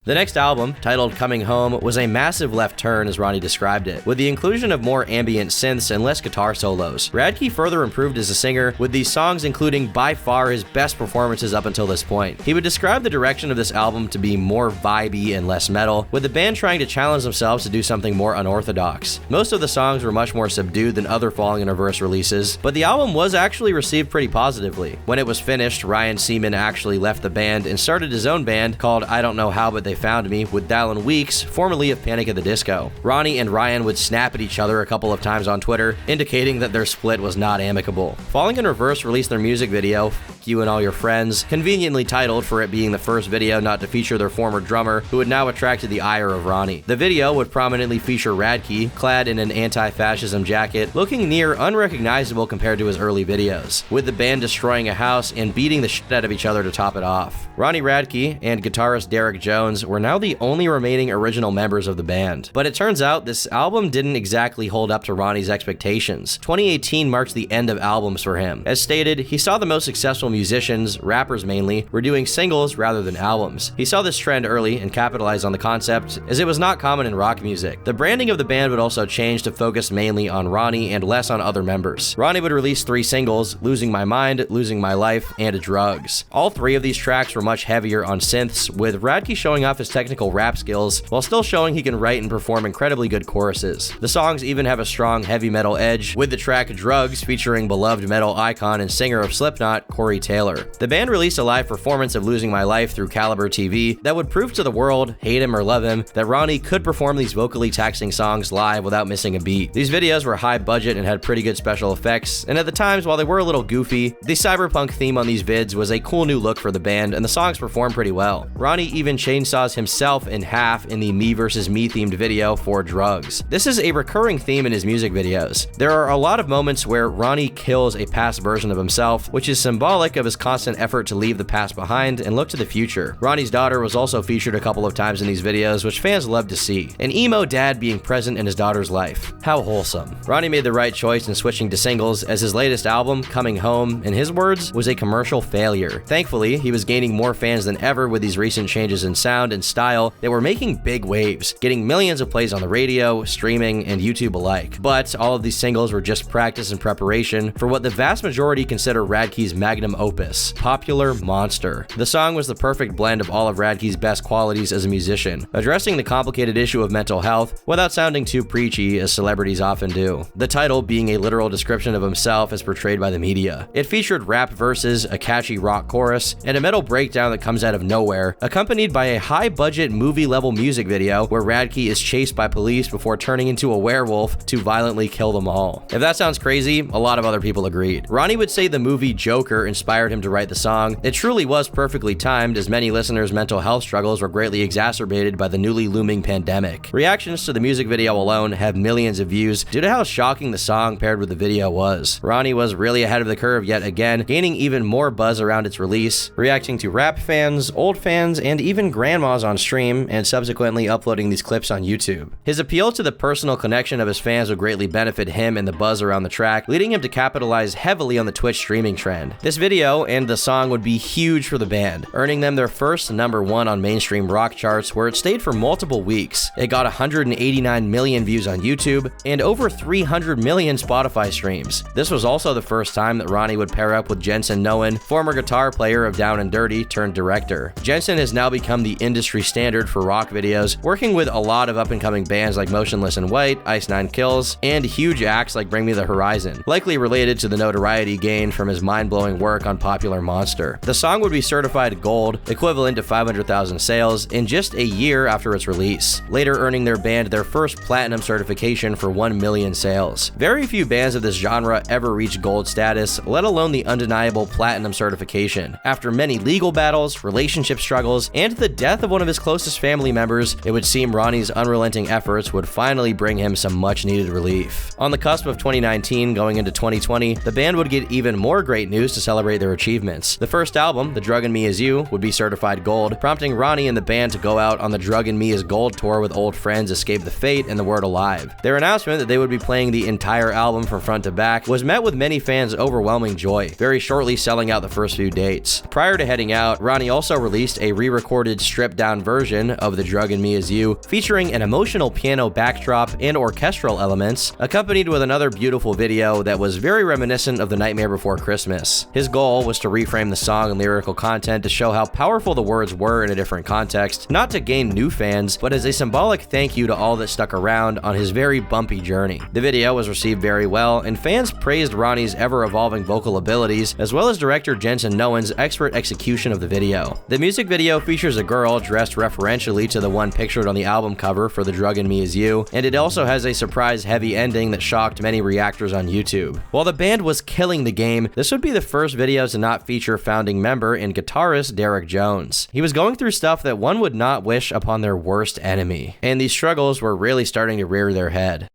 The next album, titled Coming Home, was a massive left turn as Ronnie described it, with the inclusion of more ambient synths and less guitar solos. Radke further improved as a singer, with these songs including by far his best performances up until this point. He would describe the direction of this album to be more vibey and less metal, with the band trying to challenge themselves to do something more unorthodox. Most of the songs were much more subdued than other Falling in Reverse releases, but the album was actually received pretty positively. When it was finished, Ryan Seaman actually left the band and started his own band called I Don't Know How But They Found Me with Dallin Weeks, formerly of Panic at the Disco. Ronnie and Ryan would snap at each other a couple of times on Twitter, indicating that their split was not amicable. Falling in Reverse released their music video, F You and All Your Friends, conveniently titled for it being the first video not to feature their former drummer, who had now attracted the ire of Ronnie. The video would prominently feature Radke, clad in an anti-fascism jacket, looking near unrecognizable compared to his early videos, with the band destroying a house and beating the shit out of each other to top it off. Ronnie Radke and guitarist Derek Jones were now the only remaining original members of the band. But it turns out this album didn't exactly hold up to Ronnie's expectations. 2018 marked the end of albums for him. As stated, he saw the most successful musicians, rappers mainly, were doing singles rather than albums. He saw this trend early and capitalized on the concept, as it was not common in rock music. The branding of the band would also change to focus mainly on Ronnie and less on other members. Ronnie would release 3 singles, Losing My Mind, Losing My Life, and Drugs. All 3 of these tracks were much heavier on synths, with Radke showing off his technical rap skills while still showing he can write and perform incredibly good choruses. The songs even have a strong heavy metal edge, with the track Drugs featuring beloved metal icon and singer of Slipknot, Corey Corey Taylor. The band released a live performance of Losing My Life through Caliber TV that would prove to the world, hate him or love him, that Ronnie could perform these vocally taxing songs live without missing a beat. These videos were high budget and had pretty good special effects, and at the times, while they were a little goofy, the cyberpunk theme on these vids was a cool new look for the band, and the songs performed pretty well. Ronnie even chainsaws himself in half in the Me vs. Me themed video for Drugs. This is a recurring theme in his music videos. There are a lot of moments where Ronnie kills a past version of himself, which is symbolic of his constant effort to leave the past behind and look to the future. Ronnie's daughter was also featured a couple of times in these videos, which fans love to see. An emo dad being present in his daughter's life. How wholesome. Ronnie made the right choice in switching to singles, as his latest album, Coming Home, in his words, was a commercial failure. Thankfully, he was gaining more fans than ever with these recent changes in sound and style that were making big waves, getting millions of plays on the radio, streaming, and YouTube alike. But all of these singles were just practice and preparation for what the vast majority consider Radke's magnum opus, Popular Monster. The song was the perfect blend of all of Radke's best qualities as a musician, addressing the complicated issue of mental health without sounding too preachy as celebrities often do. The title being a literal description of himself as portrayed by the media. It featured rap verses, a catchy rock chorus, and a metal breakdown that comes out of nowhere, accompanied by a high-budget movie-level music video where Radke is chased by police before turning into a werewolf to violently kill them all. If that sounds crazy, a lot of other people agreed. Ronnie would say the movie Joker inspired him to write the song. It truly was perfectly timed, as many listeners' mental health struggles were greatly exacerbated by the newly looming pandemic. Reactions to the music video alone have millions of views due to how shocking the song paired with the video was. Ronnie was really ahead of the curve yet again, gaining even more buzz around its release, reacting to rap fans, old fans, and even grandmas on stream, and subsequently uploading these clips on YouTube. His appeal to the personal connection of his fans would greatly benefit him and the buzz around the track, leading him to capitalize heavily on the Twitch streaming trend. This video and the song would be huge for the band, earning them their first #1 on mainstream rock charts, where it stayed for multiple weeks. It got 189 million views on YouTube and over 300 million Spotify streams. This was also the first time that Ronnie would pair up with Jensen Noen, former guitar player of Down and Dirty turned director. Jensen has now become the industry standard for rock videos, working with a lot of up-and-coming bands like Motionless in White, Ice Nine Kills, and huge acts like Bring Me the Horizon, likely related to the notoriety gained from his mind-blowing work on Popular Monster. The song would be certified gold, equivalent to 500,000 sales, in just a year after its release, later earning their band their first platinum certification for 1 million sales. Very few bands of this genre ever reach gold status, let alone the undeniable platinum certification. After many legal battles, relationship struggles, and the death of one of his closest family members, it would seem Ronnie's unrelenting efforts would finally bring him some much-needed relief. On the cusp of 2019 going into 2020, the band would get even more great news to celebrate their achievements. The first album, The Drug in Me Is You, would be certified gold, prompting Ronnie and the band to go out on the Drug in Me Is Gold tour with old friends Escape the Fate and The Word Alive. Their announcement that they would be playing the entire album from front to back was met with many fans' overwhelming joy, very shortly selling out the first few dates. Prior to heading out, Ronnie also released a re-recorded stripped-down version of The Drug in Me Is You, featuring an emotional piano backdrop and orchestral elements, accompanied with another beautiful video that was very reminiscent of The Nightmare Before Christmas. His goal was to reframe the song and lyrical content to show how powerful the words were in a different context, not to gain new fans, but as a symbolic thank you to all that stuck around on his very bumpy journey. The video was received very well, and fans praised Ronnie's ever-evolving vocal abilities, as well as director Jensen Noen's expert execution of the video. The music video features a girl dressed referentially to the one pictured on the album cover for The Drug in Me Is You, and it also has a surprise-heavy ending that shocked many reactors on YouTube. While the band was killing the game, this would be the first video to not feature founding member and guitarist Derek Jones. He was going through stuff that one would not wish upon their worst enemy, and these struggles were really starting to rear their head.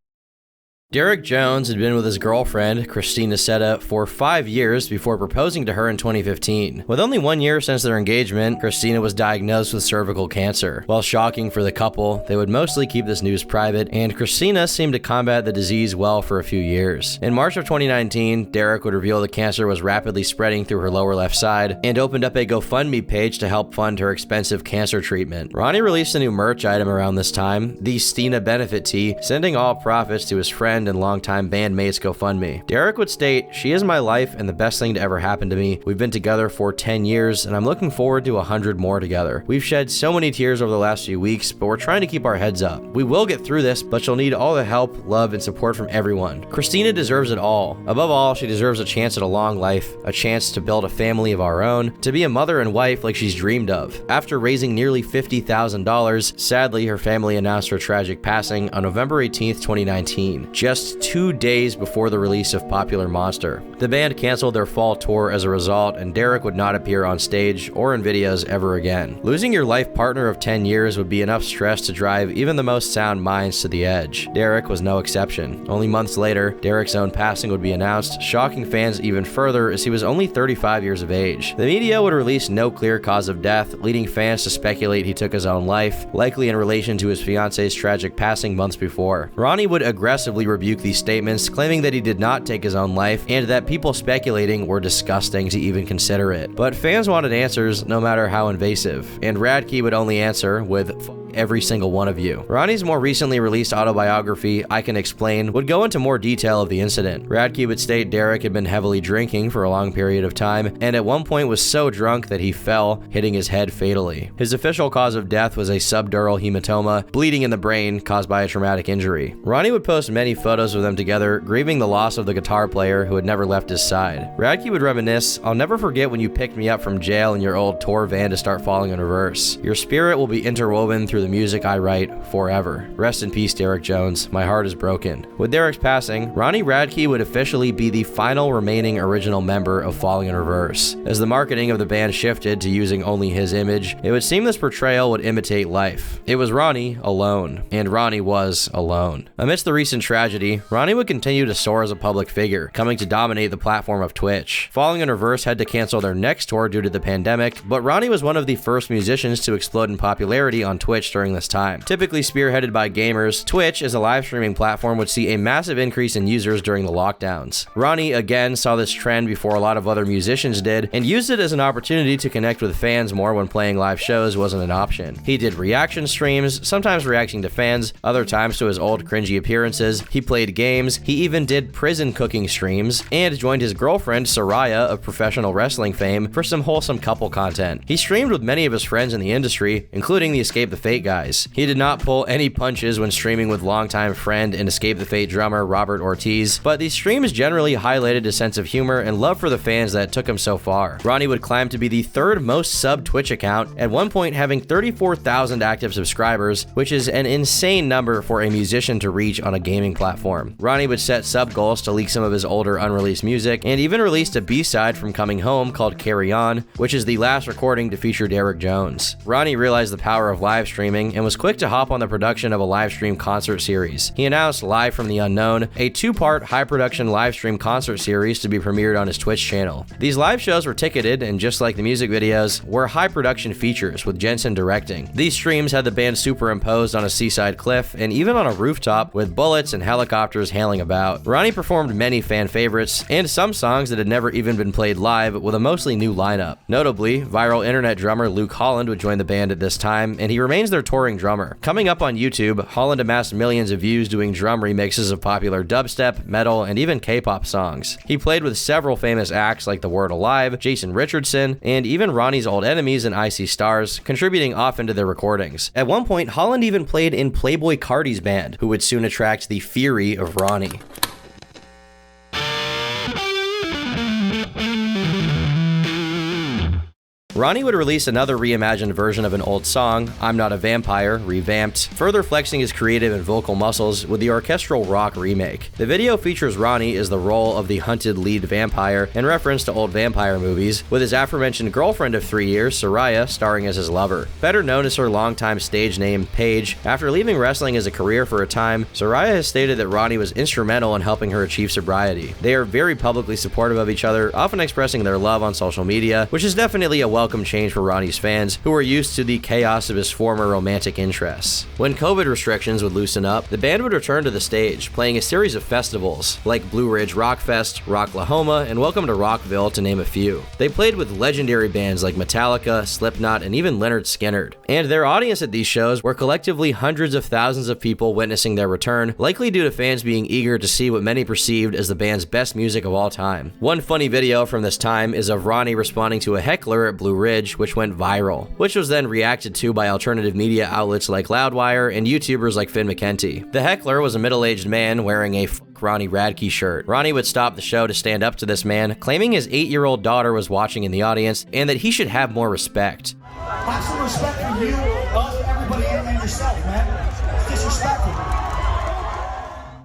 Derek Jones had been with his girlfriend, Christina Setta, for 5 years before proposing to her in 2015. With only 1 year since their engagement, Christina was diagnosed with cervical cancer. While shocking for the couple, they would mostly keep this news private, and Christina seemed to combat the disease well for a few years. In March of 2019, Derek would reveal the cancer was rapidly spreading through her lower left side, and opened up a GoFundMe page to help fund her expensive cancer treatment. Ronnie released a new merch item around this time, the Stina Benefit Tee, sending all profits to his friend friend and longtime bandmates GoFundMe. Derek would state, "She is my life and the best thing to ever happen to me. We've been together for 10 years and I'm looking forward to 100 more together. We've shed so many tears over the last few weeks, but we're trying to keep our heads up. We will get through this, but she'll need all the help, love, and support from everyone. Christina deserves it all. Above all, she deserves a chance at a long life, a chance to build a family of our own, to be a mother and wife like she's dreamed of." After raising nearly $50,000, sadly, her family announced her tragic passing on November 18th, 2019, just 2 days before the release of Popular Monster. The band canceled their fall tour as a result, and Derek would not appear on stage or in videos ever again. Losing your life partner of 10 years would be enough stress to drive even the most sound minds to the edge. Derek was no exception. Only months later, Derek's own passing would be announced, shocking fans even further as he was only 35 years of age. The media would release no clear cause of death, leading fans to speculate he took his own life, likely in relation to his fiance's tragic passing months before. Ronnie would aggressively rebuke these statements, claiming that he did not take his own life and that people speculating were disgusting to even consider it. But fans wanted answers no matter how invasive, and Radke would only answer with every single one of you. Ronnie's more recently released autobiography, I Can Explain, would go into more detail of the incident. Radke would state Derek had been heavily drinking for a long period of time, and at one point was so drunk that he fell, hitting his head fatally. His official cause of death was a subdural hematoma, bleeding in the brain caused by a traumatic injury. Ronnie would post many photos of them together, grieving the loss of the guitar player who had never left his side. Radke would reminisce, "I'll never forget when you picked me up from jail in your old tour van to start Falling in Reverse. Your spirit will be interwoven through the music I write forever. Rest in peace, Derek Jones. My heart is broken." With Derek's passing, Ronnie Radke would officially be the final remaining original member of Falling in Reverse. As the marketing of the band shifted to using only his image, it would seem this portrayal would imitate life. It was Ronnie alone, and Ronnie was alone. Amidst the recent tragedy, Ronnie would continue to soar as a public figure, coming to dominate the platform of Twitch. Falling in Reverse had to cancel their next tour due to the pandemic, but Ronnie was one of the first musicians to explode in popularity on Twitch during this time. Typically spearheaded by gamers, Twitch as a live streaming platform would see a massive increase in users during the lockdowns. Ronnie again saw this trend before a lot of other musicians did, and used it as an opportunity to connect with fans more when playing live shows wasn't an option. He did reaction streams, sometimes reacting to fans, other times to his old cringy appearances. He played games, he even did prison cooking streams, and joined his girlfriend Soraya of professional wrestling fame for some wholesome couple content. He streamed with many of his friends in the industry, including the Escape the Fate guys. He did not pull any punches when streaming with longtime friend and Escape the Fate drummer Robert Ortiz, but these streams generally highlighted his sense of humor and love for the fans that took him so far. Ronnie would climb to be the third most subbed Twitch account, at one point having 34,000 active subscribers, which is an insane number for a musician to reach on a gaming platform. Ronnie would set sub goals to leak some of his older unreleased music, and even released a B-side from Coming Home called Carry On, which is the last recording to feature Derek Jones. Ronnie realized the power of live streaming and was quick to hop on the production of a live stream concert series. He announced Live from the Unknown, a 2-part high production live stream concert series to be premiered on his Twitch channel. These live shows were ticketed, and just like the music videos, were high production features with Jensen directing. These streams had the band superimposed on a seaside cliff and even on a rooftop with bullets and helicopters hailing about. Ronnie performed many fan favorites and some songs that had never even been played live with a mostly new lineup. Notably, viral internet drummer Luke Holland would join the band at this time, and he remains their touring drummer. Coming up on YouTube, Holland amassed millions of views doing drum remixes of popular dubstep, metal, and even K-pop songs. He played with several famous acts like The Word Alive, Jason Richardson, and even Ronnie's old enemies and Icy Stars, contributing often to their recordings. At one point, Holland even played in Playboi Carti's band, who would soon attract the fury of Ronnie. Ronnie would release another reimagined version of an old song, I'm Not a Vampire, revamped, further flexing his creative and vocal muscles with the orchestral rock remake. The video features Ronnie as the role of the hunted lead vampire in reference to old vampire movies, with his aforementioned girlfriend of 3 years, Soraya, starring as his lover. Better known as her longtime stage name, Paige, after leaving wrestling as a career for a time, Soraya has stated that Ronnie was instrumental in helping her achieve sobriety. They are very publicly supportive of each other, often expressing their love on social media, which is definitely a welcome unwelcome change for Ronnie's fans, who were used to the chaos of his former romantic interests. When COVID restrictions would loosen up, the band would return to the stage, playing a series of festivals, like Blue Ridge Rock Fest, Rocklahoma, and Welcome to Rockville, to name a few. They played with legendary bands like Metallica, Slipknot, and even Lynyrd Skynyrd. And their audience at these shows were collectively hundreds of thousands of people witnessing their return, likely due to fans being eager to see what many perceived as the band's best music of all time. One funny video from this time is of Ronnie responding to a heckler at Blue Ridge, which went viral, which was then reacted to by alternative media outlets like Loudwire and YouTubers like Finn McKenty. The heckler was a middle-aged man wearing a Ronnie Radke shirt. Ronnie would stop the show to stand up to this man, claiming his 8-year-old daughter was watching in the audience and that he should have more respect. Have some respect for you, us, everybody, and yourself, man. It's disrespectful.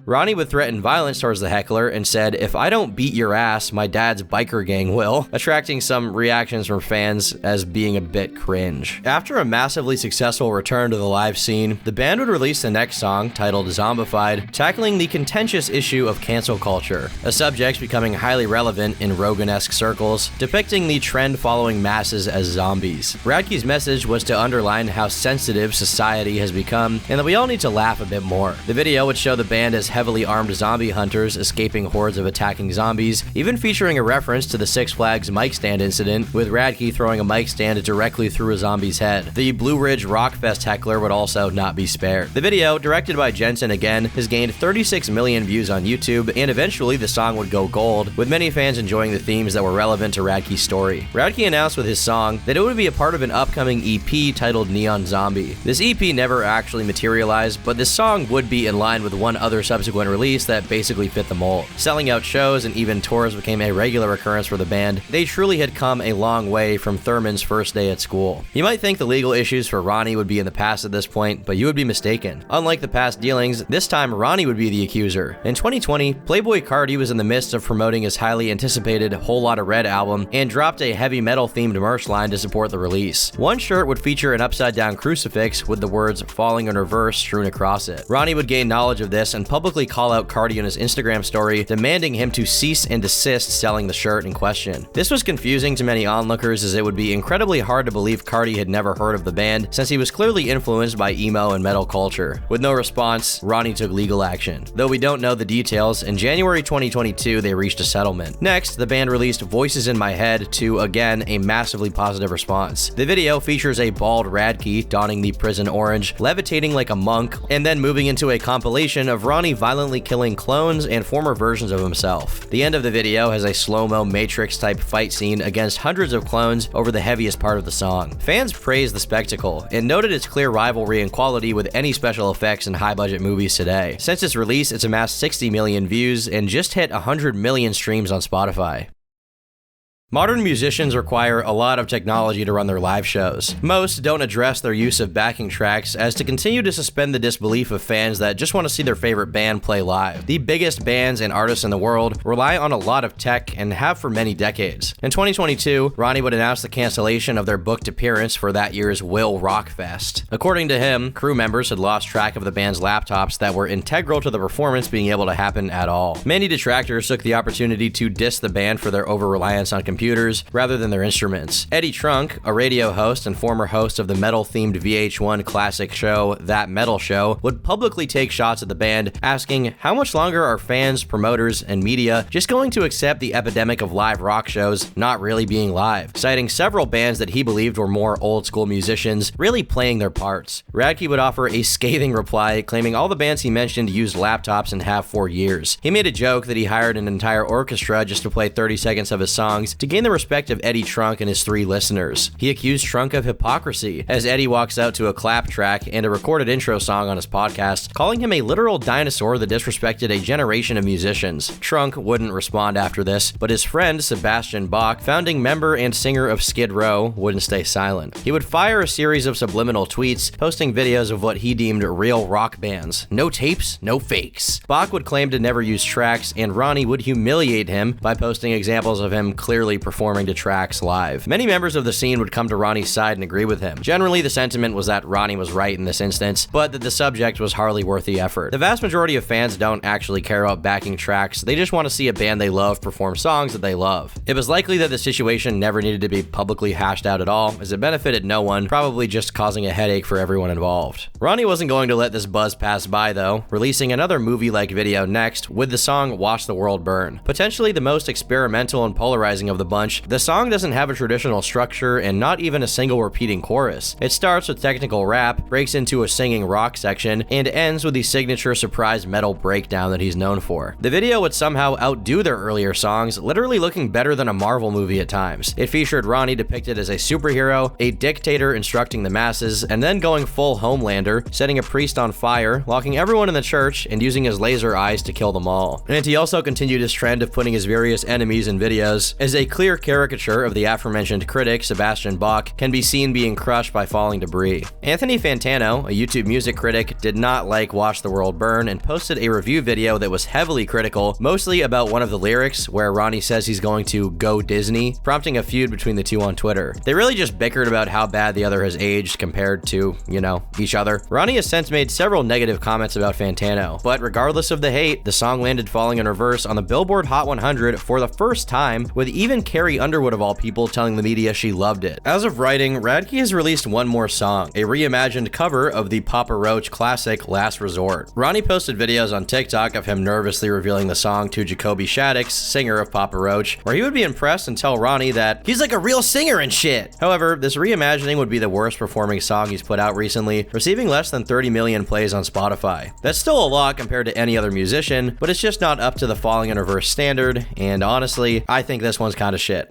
Ronnie would threaten violence towards the heckler and said, "If I don't beat your ass, my dad's biker gang will," attracting some reactions from fans as being a bit cringe. After a massively successful return to the live scene, the band would release the next song, titled Zombified, tackling the contentious issue of cancel culture, a subject becoming highly relevant in Rogan-esque circles, depicting the trend following masses as zombies. Radke's message was to underline how sensitive society has become and that we all need to laugh a bit more. The video would show the band as heavily armed zombie hunters escaping hordes of attacking zombies, even featuring a reference to the Six Flags mic stand incident, with Radke throwing a mic stand directly through a zombie's head. The Blue Ridge Rock Fest heckler would also not be spared. The video, directed by Jensen again, has gained 36 million views on YouTube, and eventually the song would go gold, with many fans enjoying the themes that were relevant to Radke's story. Radke announced with his song that it would be a part of an upcoming EP titled Neon Zombie. This EP never actually materialized, but this song would be in line with one other subsequent release that basically fit the mold. Selling out shows and even tours became a regular occurrence for the band. They truly had come a long way from Thurman's first day at school. You might think the legal issues for Ronnie would be in the past at this point, but you would be mistaken. Unlike the past dealings, this time Ronnie would be the accuser. In 2020, Playboi Carti was in the midst of promoting his highly anticipated Whole Lotta Red album and dropped a heavy metal themed merch line to support the release. One shirt would feature an upside down crucifix with the words "falling in reverse" strewn across it. Ronnie would gain knowledge of this and publicly call out Carti on his Instagram story, demanding him to cease and desist selling the shirt in question. This was confusing to many onlookers, as it would be incredibly hard to believe Carti had never heard of the band, since he was clearly influenced by emo and metal culture. With no response, Ronnie took legal action. Though we don't know the details, in January 2022 they reached a settlement. Next, the band released Voices in My Head to, again, a massively positive response. The video features a bald Radke donning the prison orange, levitating like a monk, and then moving into a compilation of Ronnie violently killing clones and former versions of himself. The end of the video has a slow-mo Matrix-type fight scene against hundreds of clones over the heaviest part of the song. Fans praised the spectacle and noted its clear rivalry in quality with any special effects in high-budget movies today. Since its release, it's amassed 60 million views and just hit 100 million streams on Spotify. Modern musicians require a lot of technology to run their live shows. Most don't address their use of backing tracks as to continue to suspend the disbelief of fans that just want to see their favorite band play live. The biggest bands and artists in the world rely on a lot of tech and have for many decades. In 2022, Ronnie would announce the cancellation of their booked appearance for that year's Will Rock Fest. According to him, crew members had lost track of the band's laptops that were integral to the performance being able to happen at all. Many detractors took the opportunity to diss the band for their over-reliance on computers rather than their instruments. Eddie Trunk, a radio host and former host of the metal-themed VH1 classic show That Metal Show, would publicly take shots at the band, asking how much longer are fans, promoters, and media just going to accept the epidemic of live rock shows not really being live, citing several bands that he believed were more old-school musicians really playing their parts. Radke would offer a scathing reply, claiming all the bands he mentioned used laptops and have for years. He made a joke that he hired an entire orchestra just to play 30 seconds of his songs to gain the respect of Eddie Trunk and his 3 listeners. He accused Trunk of hypocrisy, as Eddie walks out to a clap track and a recorded intro song on his podcast, calling him a literal dinosaur that disrespected a generation of musicians. Trunk wouldn't respond after this, but his friend Sebastian Bach, founding member and singer of Skid Row, wouldn't stay silent. He would fire a series of subliminal tweets, posting videos of what he deemed real rock bands. No tapes, no fakes. Bach would claim to never use tracks, and Ronnie would humiliate him by posting examples of him clearly performing to tracks live. Many members of the scene would come to Ronnie's side and agree with him. Generally, the sentiment was that Ronnie was right in this instance, but that the subject was hardly worth the effort. The vast majority of fans don't actually care about backing tracks, they just want to see a band they love perform songs that they love. It was likely that the situation never needed to be publicly hashed out at all, as it benefited no one, probably just causing a headache for everyone involved. Ronnie wasn't going to let this buzz pass by though, releasing another movie-like video next with the song Watch the World Burn. Potentially the most experimental and polarizing of the bunch, the song doesn't have a traditional structure and not even a single repeating chorus. It starts with technical rap, breaks into a singing rock section, and ends with the signature surprise metal breakdown that he's known for. The video would somehow outdo their earlier songs, literally looking better than a Marvel movie at times. It featured Ronnie depicted as a superhero, a dictator instructing the masses, and then going full Homelander, setting a priest on fire, locking everyone in the church, and using his laser eyes to kill them all. And he also continued his trend of putting his various enemies in videos, as a clear caricature of the aforementioned critic, Sebastian Bach, can be seen being crushed by falling debris. Anthony Fantano, a YouTube music critic, did not like Watch the World Burn and posted a review video that was heavily critical, mostly about one of the lyrics where Ronnie says he's going to go Disney, prompting a feud between the two on Twitter. They really just bickered about how bad the other has aged compared to, you know, each other. Ronnie has since made several negative comments about Fantano, but regardless of the hate, the song landed falling in reverse on the Billboard Hot 100 for the first time, with even Carrie Underwood of all people telling the media she loved it. As of writing, Radke has released one more song, a reimagined cover of the Papa Roach classic Last Resort. Ronnie posted videos on TikTok of him nervously revealing the song to Jacoby Shaddix, singer of Papa Roach, where he would be impressed and tell Ronnie that he's like a real singer and shit. However, this reimagining would be the worst performing song he's put out recently, receiving less than 30 million plays on Spotify. That's still a lot compared to any other musician, but it's just not up to the falling in reverse standard, and honestly, I think this one's kinda shit.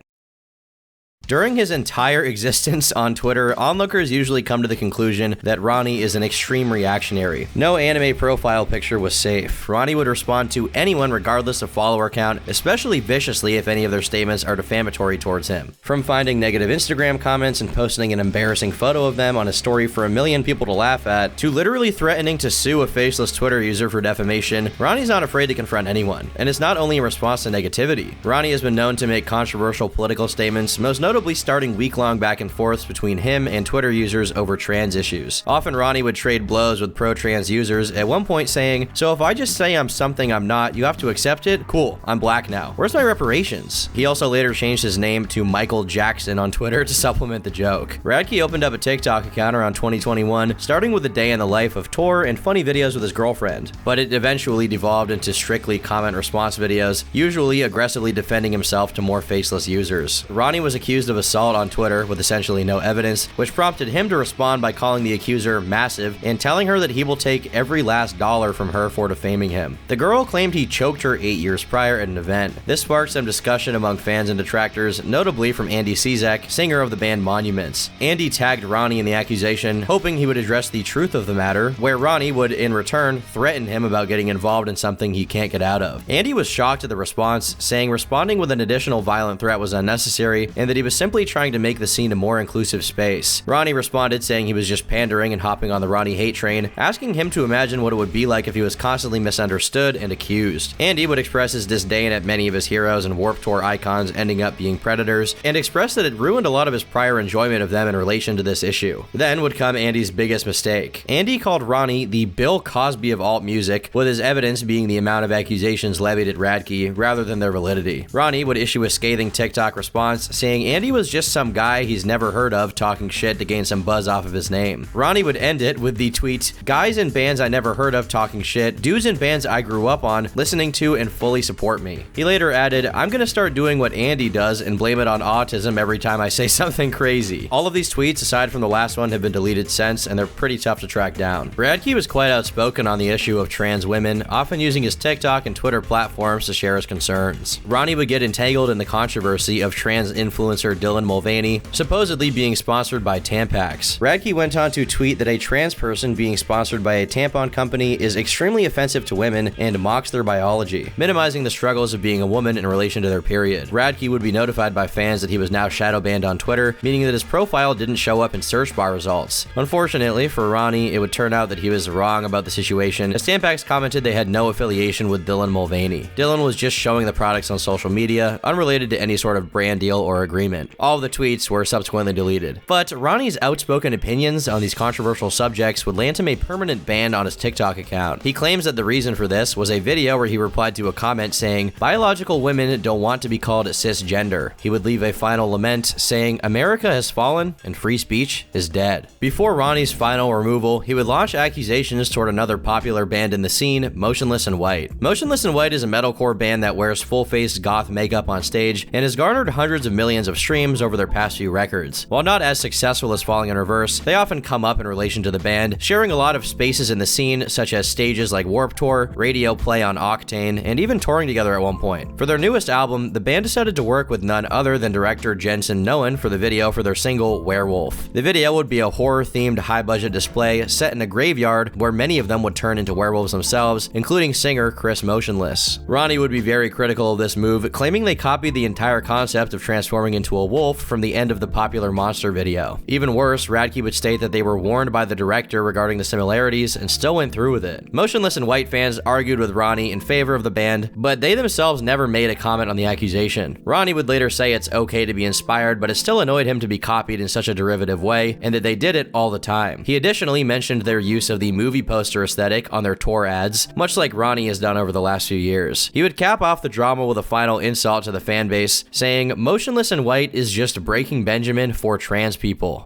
During his entire existence on Twitter, onlookers usually come to the conclusion that Ronnie is an extreme reactionary. No anime profile picture was safe. Ronnie would respond to anyone regardless of follower count, especially viciously if any of their statements are defamatory towards him. From finding negative Instagram comments and posting an embarrassing photo of them on a story for 1 million people to laugh at, to literally threatening to sue a faceless Twitter user for defamation, Ronnie's not afraid to confront anyone. And it's not only in response to negativity. Ronnie has been known to make controversial political statements, most notably starting week-long back and forths between him and Twitter users over trans issues. Often Ronnie would trade blows with pro-trans users, at one point saying, "So if I just say I'm something I'm not, you have to accept it? Cool, I'm black now. Where's my reparations?" He also later changed his name to Michael Jackson on Twitter to supplement the joke. Radke opened up a TikTok account around 2021, starting with a day in the life of Tor and funny videos with his girlfriend, but it eventually devolved into strictly comment-response videos, usually aggressively defending himself to more faceless users. Ronnie was accused of assault on Twitter with essentially no evidence, which prompted him to respond by calling the accuser massive and telling her that he will take every last dollar from her for defaming him. The girl claimed he choked her 8 years prior at an event. This sparked some discussion among fans and detractors, notably from Andy Czak, singer of the band Monuments. Andy tagged Ronnie in the accusation, hoping he would address the truth of the matter, where Ronnie would in return threaten him about getting involved in something he can't get out of. Andy was shocked at the response, saying responding with an additional violent threat was unnecessary and that he was simply trying to make the scene a more inclusive space. Ronnie responded saying he was just pandering and hopping on the Ronnie hate train, asking him to imagine what it would be like if he was constantly misunderstood and accused. Andy would express his disdain at many of his heroes and Warped Tour icons ending up being predators, and expressed that it ruined a lot of his prior enjoyment of them in relation to this issue. Then would come Andy's biggest mistake. Andy called Ronnie the Bill Cosby of alt music, with his evidence being the amount of accusations levied at Radke rather than their validity. Ronnie would issue a scathing TikTok response saying Andy was just some guy he's never heard of talking shit to gain some buzz off of his name. Ronnie would end it with the tweet, "Guys in bands I never heard of talking shit, dudes in bands I grew up on, listening to and fully support me." He later added, "I'm gonna start doing what Andy does and blame it on autism every time I say something crazy." All of these tweets, aside from the last one, have been deleted since, and they're pretty tough to track down. Radke was quite outspoken on the issue of trans women, often using his TikTok and Twitter platforms to share his concerns. Ronnie would get entangled in the controversy of trans influencer influencer Dylan Mulvaney, supposedly being sponsored by Tampax. Radke went on to tweet that a trans person being sponsored by a tampon company is extremely offensive to women and mocks their biology, minimizing the struggles of being a woman in relation to their period. Radke would be notified by fans that he was now shadow banned on Twitter, meaning that his profile didn't show up in search bar results. Unfortunately for Ronnie, it would turn out that he was wrong about the situation, as Tampax commented they had no affiliation with Dylan Mulvaney. Dylan was just showing the products on social media, unrelated to any sort of brand deal or agreement. All of the tweets were subsequently deleted. But Ronnie's outspoken opinions on these controversial subjects would land him a permanent ban on his TikTok account. He claims that the reason for this was a video where he replied to a comment saying, "Biological women don't want to be called cisgender." He would leave a final lament saying, "America has fallen and free speech is dead." Before Ronnie's final removal, he would launch accusations toward another popular band in the scene, Motionless in White. Motionless in White is a metalcore band that wears full-face goth makeup on stage and has garnered hundreds of millions of streams over their past few records. While not as successful as Falling in Reverse, they often come up in relation to the band, sharing a lot of spaces in the scene, such as stages like Warped Tour, radio play on Octane, and even touring together at one point. For their newest album, the band decided to work with none other than director Jensen Noen for the video for their single Werewolf. The video would be a horror-themed high-budget display set in a graveyard where many of them would turn into werewolves themselves, including singer Chris Motionless. Ronnie would be very critical of this move, claiming they copied the entire concept of transforming into a wolf from the end of the popular Monster video. Even worse, Radke would state that they were warned by the director regarding the similarities and still went through with it. Motionless in White fans argued with Ronnie in favor of the band, but they themselves never made a comment on the accusation. Ronnie would later say it's okay to be inspired, but it still annoyed him to be copied in such a derivative way, and that they did it all the time. He additionally mentioned their use of the movie poster aesthetic on their tour ads, much like Ronnie has done over the last few years. He would cap off the drama with a final insult to the fan base, saying, "Motionless in White is just Breaking Benjamin for trans people."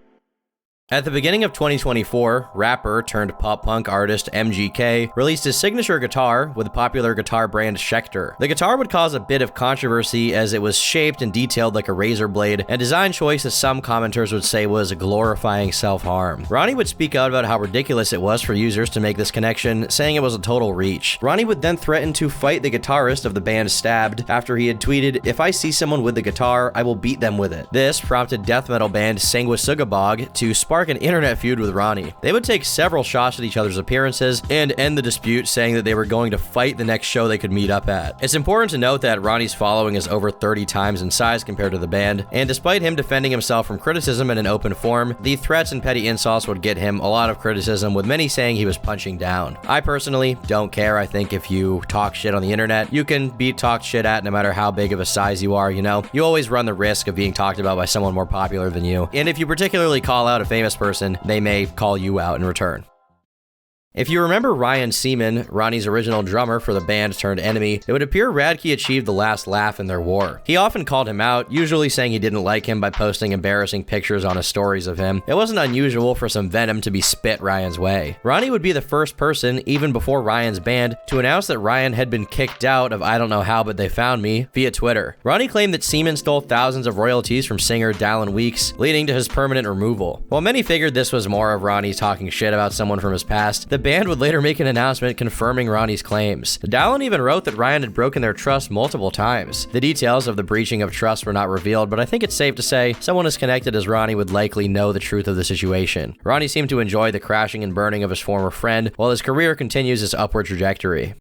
At the beginning of 2024, rapper turned pop-punk artist MGK released his signature guitar with popular guitar brand Schecter. The guitar would cause a bit of controversy as it was shaped and detailed like a razor blade, a design choice that some commenters would say was glorifying self-harm. Ronnie would speak out about how ridiculous it was for users to make this connection, saying it was a total reach. Ronnie would then threaten to fight the guitarist of the band Stabbed after he had tweeted, "If I see someone with the guitar, I will beat them with it." This prompted death metal band Sanguisugabog to spark an internet feud with Ronnie. They would take several shots at each other's appearances and end the dispute, saying that they were going to fight the next show they could meet up at. It's important to note that Ronnie's following is over 30 times in size compared to the band, and despite him defending himself from criticism in an open forum, the threats and petty insults would get him a lot of criticism, with many saying he was punching down. I personally don't care. I think if you talk shit on the internet, you can be talked shit at no matter how big of a size you are, you know? You always run the risk of being talked about by someone more popular than you, and if you particularly call out a famous person, they may call you out in return. If you remember Ryan Seaman, Ronnie's original drummer for the band turned enemy, it would appear Radke achieved the last laugh in their war. He often called him out, usually saying he didn't like him by posting embarrassing pictures on his stories of him. It wasn't unusual for some venom to be spit Ryan's way. Ronnie would be the first person, even before Ryan's band, to announce that Ryan had been kicked out of I Don't Know How But They Found Me via Twitter. Ronnie claimed that Seaman stole thousands of royalties from singer Dallin Weeks, leading to his permanent removal. While many figured this was more of Ronnie talking shit about someone from his past, the band would later make an announcement confirming Ronnie's claims. Dallin even wrote that Ryan had broken their trust multiple times. The details of the breaching of trust were not revealed, but I think it's safe to say someone as connected as Ronnie would likely know the truth of the situation. Ronnie seemed to enjoy the crashing and burning of his former friend, while his career continues its upward trajectory.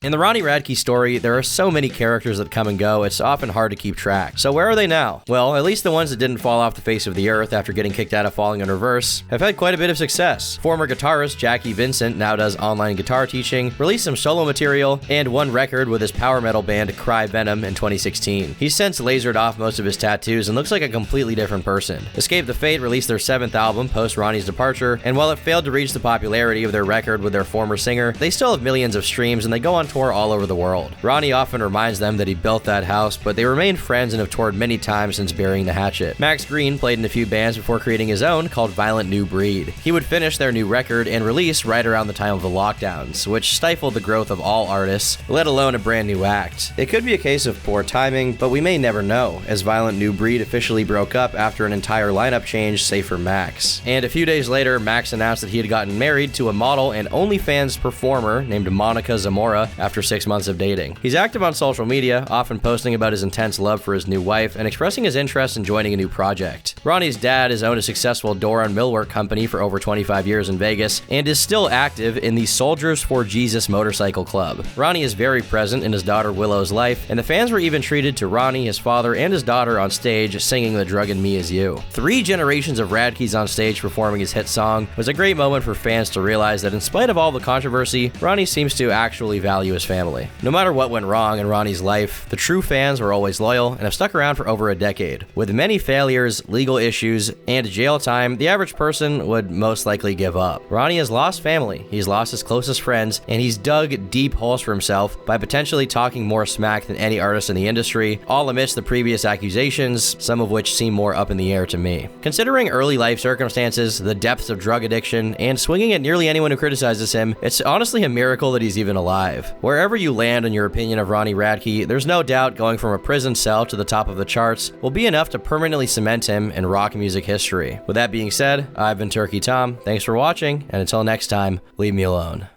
In the Ronnie Radke story, there are so many characters that come and go, it's often hard to keep track. So where are they now? Well, at least the ones that didn't fall off the face of the earth after getting kicked out of Falling in Reverse have had quite a bit of success. Former guitarist Jackie Vincent now does online guitar teaching, released some solo material, and one record with his power metal band Cry Venom in 2016. He's since lasered off most of his tattoos and looks like a completely different person. Escape the Fate released their 7th album post Ronnie's departure, and while it failed to reach the popularity of their record with their former singer, they still have millions of streams and they go on tour all over the world. Ronnie often reminds them that he built that house, but they remain friends and have toured many times since burying the hatchet. Max Green played in a few bands before creating his own called Violent New Breed. He would finish their new record and release right around the time of the lockdowns, which stifled the growth of all artists, let alone a brand new act. It could be a case of poor timing, but we may never know, as Violent New Breed officially broke up after an entire lineup change save for Max. And a few days later, Max announced that he had gotten married to a model and OnlyFans performer named Monica Zamora, after 6 months of dating. He's active on social media, often posting about his intense love for his new wife and expressing his interest in joining a new project. Ronnie's dad has owned a successful door and millwork company for over 25 years in Vegas and is still active in the Soldiers for Jesus motorcycle club. Ronnie is very present in his daughter Willow's life, and the fans were even treated to Ronnie, his father, and his daughter on stage singing The Drug in Me Is You. 3 generations of Radkes on stage performing his hit song was a great moment for fans to realize that in spite of all the controversy, Ronnie seems to actually value his family. No matter what went wrong in Ronnie's life, the true fans were always loyal and have stuck around for over a decade. With many failures, legal issues, and jail time, the average person would most likely give up. Ronnie has lost family, he's lost his closest friends, and he's dug deep holes for himself by potentially talking more smack than any artist in the industry, all amidst the previous accusations, some of which seem more up in the air to me. Considering early life circumstances, the depths of drug addiction, and swinging at nearly anyone who criticizes him, it's honestly a miracle that he's even alive. Wherever you land on your opinion of Ronnie Radke, there's no doubt going from a prison cell to the top of the charts will be enough to permanently cement him in rock music history. With that being said, I've been Turkey Tom, thanks for watching, and until next time, leave me alone.